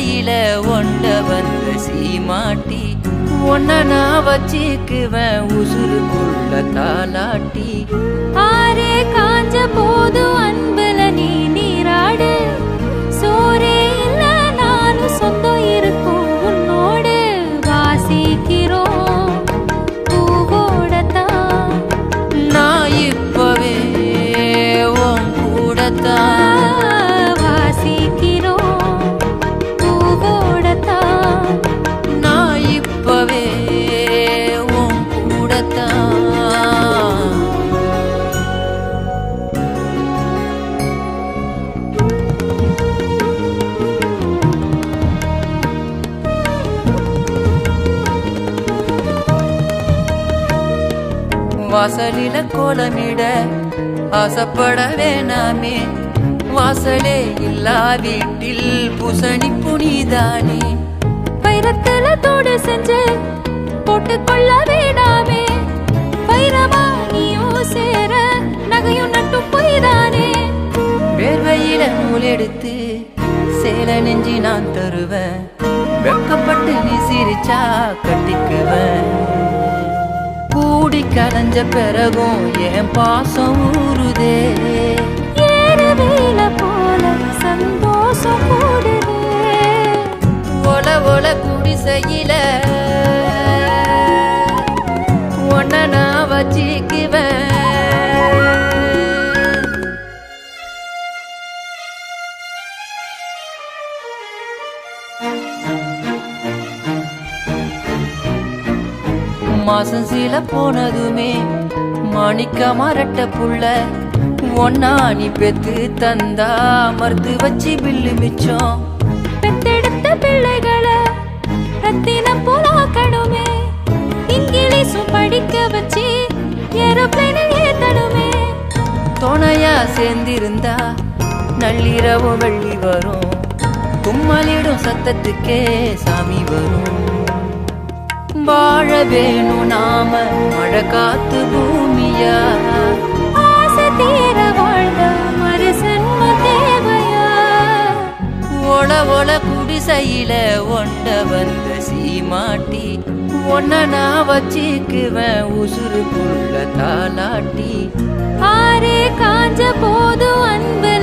குடிசையில ஒண்ட வந்த சீமாட்டி ஒன்ன நான் வச்சுக்குவேன் உசுருக்குள்ள தாலாட்டி. ஆரே காஞ்ச போது அன்புல நீ நீராடு, சோரே இல்ல நானும் சொந்தம் இருக்கும் உன்னோடு. வாசிக்கிறோம் பூவோடத்தான், நான் இப்பவே உன் கூடத்தான். வாசிக்கிறோம் பூவோடத்தான், நான் இப்பவே உன் கூடத்தான். வாசலில கோலமிட ஆசைப்பட வேணாமே, வாசலே இல்லா வீட்டில் பூசணி புனிதானே. வைரத்துல தோடு செஞ்சு போட்டுக்கொள்ள வேண்டாமே, வைரமா நீயும் சேர நகையும் நட்டும் பொய்தானே. வேர்வையில நூல் எடுத்து சேல நெஞ்சி நான் தருவேன், வெக்கப்பட்டு நீ சிரிச்சா கட்டிக்குவேன். கூடி கலைஞ்ச பிறகும் என் பாசம் ஊறுதே, ஏறுவேல போல சந்தோஷம் கூடுதே. ஒல ஒல குடிசையில ஒன்ன நான் வச்சிக்குவேன். மாசம் சில போனதுமே மாணிக்க மரட்ட புள்ள ஒன்னா நீ பெத்து தந்தா மறுத்து வச்சு பில்லு மிச்சம். பெத்தெடுத்த பிள்ளைகளை ரத்தினம் போலாக்கணுமே, இங்கிலீஷும் படிக்க வச்சு ஏரோப்ளைனில் ஏத்தணுமே. துணையா சேர்ந்திருந்தா நள்ளிரவு வெள்ளி வரும், கும்மலிடும் சத்தத்துக்கே சாமி வரும். வாழ வேணும் நாம மழை காத்து பூமியா, ஆசை தீர வாழ்ந்த மறுசன்ம தேவையா. ஒல ஒல குடிசையில ஒண்ட வந்த சீமாட்டி ஒன்ன நான் வச்சுக்குவேன் உசுருக்குள்ள தாலாட்டி. ஆரே காஞ்ச போது அன்பு